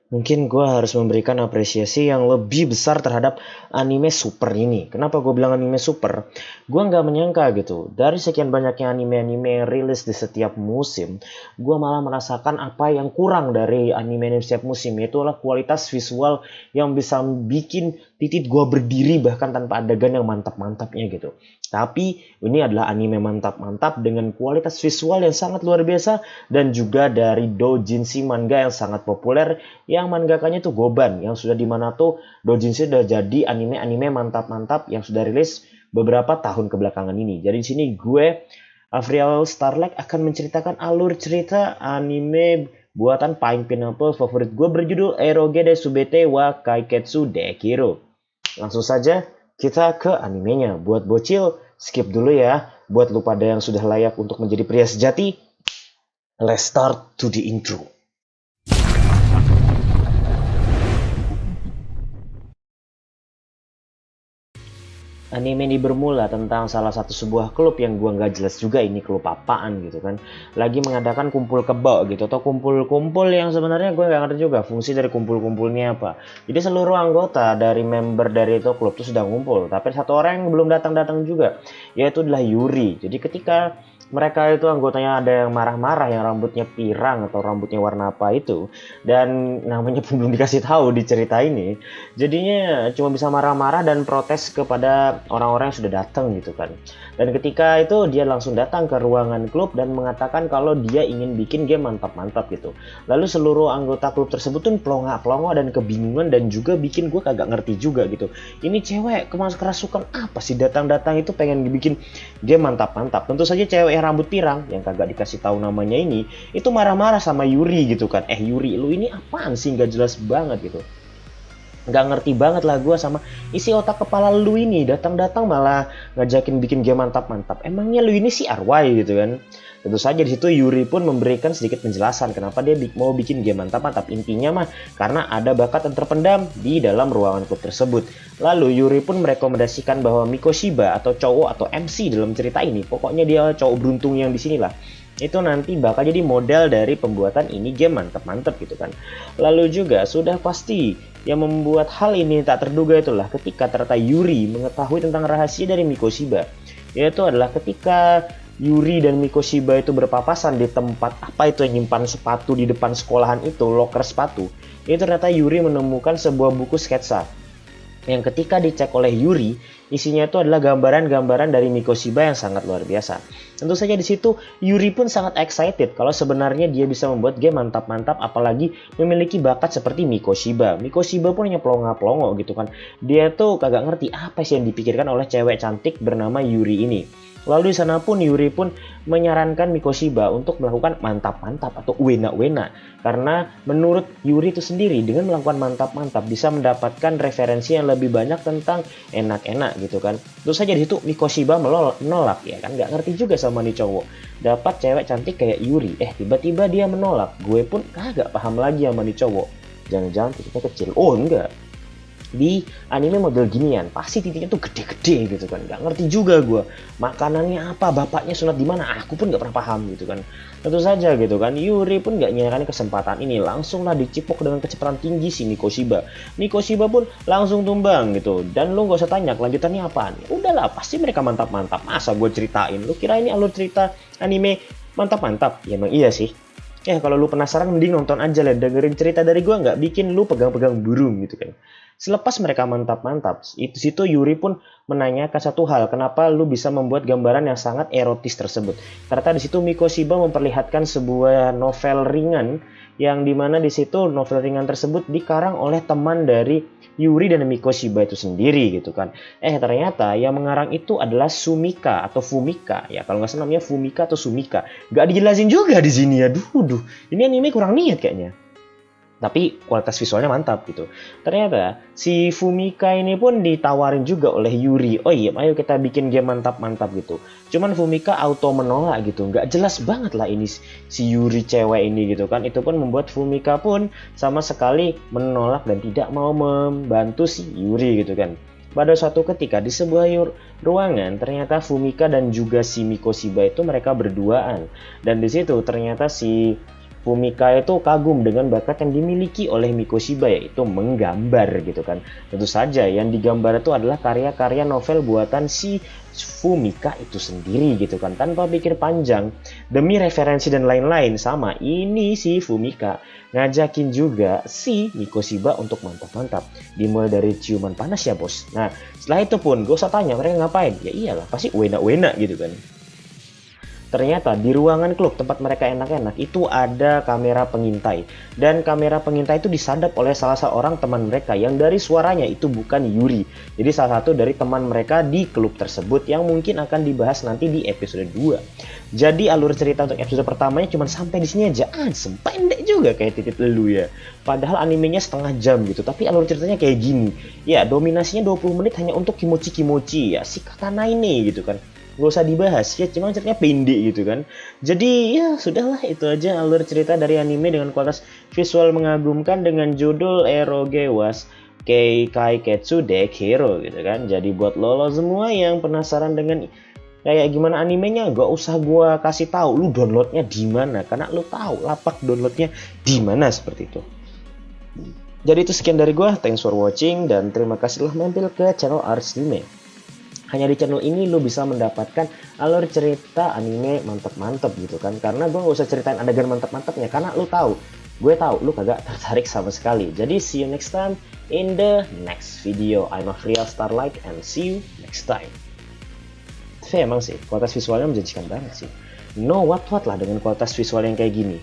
Mungkin gue harus memberikan apresiasi yang lebih besar terhadap anime super ini. Kenapa gue bilang anime super? Gue nggak menyangka gitu. Dari sekian banyaknya anime-anime yang rilis di setiap musim, gue malah merasakan apa yang kurang dari anime di setiap musim. Yaitu adalah kualitas visual yang bisa bikin titik gue berdiri bahkan tanpa adegan yang mantap-mantapnya gitu. Tapi ini adalah anime mantap-mantap dengan kualitas visual yang sangat luar biasa dan juga dari doujinshi manga yang sangat populer yang mangakanya tuh Goban yang sudah dimana tuh doujinshi sudah jadi anime-anime mantap-mantap yang sudah rilis beberapa tahun kebelakangan ini. Jadi di sini gue Avriel Starlight akan menceritakan alur cerita anime buatan Pine Pineapple favorit gue berjudul Eroge de Subete wa Kaiketsu Dekiro. Langsung saja kita ke animenya. Buat bocil, skip dulu ya. Buat lu pada yang sudah layak untuk menjadi pria sejati, let's start to the intro. Anime ini bermula tentang salah satu sebuah klub yang gua nggak jelas juga ini klub apaan gitu kan. Lagi mengadakan kumpul kebo gitu atau kumpul-kumpul yang sebenarnya gue nggak ngerti juga fungsi dari kumpul-kumpulnya apa. Jadi seluruh anggota dari member dari itu klub itu sudah kumpul, tapi satu orang yang belum datang-datang juga, yaitu adalah Yuri. Jadi ketika mereka itu anggotanya ada yang marah-marah yang rambutnya pirang atau rambutnya warna apa itu dan namanya pun belum dikasih tahu di cerita ini, jadinya cuma bisa marah-marah dan protes kepada orang-orang yang sudah datang gitu kan. Dan ketika itu dia langsung datang ke ruangan klub dan mengatakan kalau dia ingin bikin game mantap-mantap gitu. Lalu seluruh anggota klub tersebut tuh pelongo-pelongo dan kebingungan dan juga bikin gue kagak ngerti juga gitu. Ini cewek kerasukan apa sih datang-datang itu pengen dibikin game mantap-mantap. Tentu saja cewek yang rambut pirang yang kagak dikasih tahu namanya ini itu marah-marah sama Yuri gitu kan. Yuri, lu ini apaan sih, nggak jelas banget gitu. Nggak ngerti banget lah gue sama isi otak kepala lu ini, datang-datang malah ngajakin bikin game mantap-mantap. Emangnya lu ini si arwai gitu kan. Tentu saja di situ Yuri pun memberikan sedikit penjelasan kenapa dia mau bikin game mantap-mantap. Intinya mah karena ada bakat yang terpendam di dalam ruangan klub tersebut. Lalu Yuri pun merekomendasikan bahwa Mikoshiba atau cowok atau MC dalam cerita ini, pokoknya dia cowok beruntung yang di sini lah, itu nanti bakal jadi model dari pembuatan ini game mantep-mantep gitu kan. Lalu juga sudah pasti yang membuat hal ini tak terduga itulah ketika ternyata Yuri mengetahui tentang rahasia dari Mikoshiba, yaitu adalah ketika Yuri dan Mikoshiba itu berpapasan di tempat apa itu yang nyimpan sepatu di depan sekolahan itu, loker sepatu. Itu ternyata Yuri menemukan sebuah buku sketsa yang ketika dicek oleh Yuri, isinya itu adalah gambaran-gambaran dari Mikoshiba yang sangat luar biasa. Tentu saja di situ Yuri pun sangat excited kalau sebenarnya dia bisa membuat game mantap-mantap, apalagi memiliki bakat seperti Mikoshiba. Mikoshiba pun hanya pelongo-pelongo gitu kan. Dia tuh kagak ngerti apa sih yang dipikirkan oleh cewek cantik bernama Yuri ini. Lalu di sana pun Yuri pun menyarankan Mikoshiba untuk melakukan mantap-mantap atau wena-wena. Karena menurut Yuri itu sendiri dengan melakukan mantap-mantap bisa mendapatkan referensi yang lebih banyak tentang enak-enak gitu kan. Terus saja di situ Mikoshiba menolak ya kan, nggak ngerti juga sama nih cowok. Dapat cewek cantik kayak Yuri, tiba-tiba dia menolak. Gue pun kagak paham lagi sama nih cowok. Jangan-jangan titiknya kecil. Oh enggak, di anime model ginian pasti titiknya tuh gede-gede gitu kan. Nggak ngerti juga gue makanannya apa, bapaknya sunat di mana, aku pun nggak pernah paham gitu kan. Tentu saja gitu kan Yuri pun nggak nyerahkan kesempatan ini, langsunglah dicipok dengan kecepatan tinggi si Mikoshiba. Mikoshiba pun langsung tumbang gitu, dan lu nggak usah tanya kelanjutannya apaan. Udahlah, pasti mereka mantap-mantap, masa gue ceritain, lu kira ini alur cerita anime mantap-mantap? Ya emang iya sih. Kalau lu penasaran mending nonton aja lah, dengerin cerita dari gue nggak bikin lu pegang-pegang burung gitu kan. Selepas mereka mantap-mantap, itu situ Yuri pun menanyakan satu hal, kenapa lu bisa membuat gambaran yang sangat erotis tersebut. Ternyata di situ Mikoshiba memperlihatkan sebuah novel ringan yang dimana di situ novel ringan tersebut dikarang oleh teman dari Yuri dan Mikoshiba itu sendiri gitu kan. Ternyata yang mengarang itu adalah Sumika atau Fumika ya, kalau nggak salah namanya Fumika atau Sumika. Nggak dijelasin juga di sini ya. Duh, ini anime kurang niat kayaknya. Tapi kualitas visualnya mantap gitu. Ternyata si Fumika ini pun ditawarin juga oleh Yuri. Oh iya, ayo kita bikin game mantap-mantap gitu. Cuman Fumika auto menolak gitu. Nggak jelas banget lah ini si Yuri cewek ini gitu kan. Itu pun membuat Fumika pun sama sekali menolak dan tidak mau membantu si Yuri gitu kan. Pada suatu ketika di sebuah ruangan, ternyata Fumika dan juga si Mikoshiba itu mereka berduaan. Dan di situ ternyata si Fumika itu kagum dengan bakat yang dimiliki oleh Mikoshiba, yaitu menggambar gitu kan. Tentu saja yang digambar itu adalah karya-karya novel buatan si Fumika itu sendiri gitu kan, tanpa pikir panjang. Demi referensi dan lain-lain, sama ini si Fumika ngajakin juga si Mikoshiba untuk mantap-mantap. Dimulai dari ciuman panas ya bos. Nah setelah itu pun gak usah tanya mereka ngapain. Ya iyalah pasti wena-wena gitu kan. Ternyata di ruangan klub tempat mereka enak-enak itu ada kamera pengintai. Dan kamera pengintai itu disadap oleh salah seorang teman mereka yang dari suaranya itu bukan Yuri. Jadi salah satu dari teman mereka di klub tersebut yang mungkin akan dibahas nanti di episode 2. Jadi alur cerita untuk episode pertamanya cuma sampai di sini aja. Pendek juga kayak titik lu ya. Padahal animenya setengah jam gitu, tapi alur ceritanya kayak gini. Ya, dominasinya 20 menit hanya untuk kimochi-kimochi ya, si Katana ini gitu kan. Gak usah dibahas ya, cuma ceritanya pendek gitu kan. Jadi ya sudahlah, itu aja alur cerita dari anime dengan kualitas visual mengagumkan dengan judul Eroge was Keikai Ketsu Deck Hero gitu kan. Jadi buat lo semua yang penasaran dengan kayak gimana animenya, gak usah gua kasih tahu lu downloadnya di mana, karena lu tahu lapak downloadnya di mana seperti itu. Jadi itu sekian dari gua, thanks for watching dan terima kasih telah mampir ke channel Arts Anime. Hanya di channel ini lo bisa mendapatkan alur cerita anime mantep-mantep gitu kan. Karena gue gak usah ceritain adegan mantep-mantepnya, karena lo tahu, gue tahu lo kagak tertarik sama sekali. Jadi see you next time in the next video. I'm Afriel Starlight and see you next time. Tapi emang sih kualitas visualnya menjanjikan banget sih. No what lah dengan kualitas visual yang kayak gini.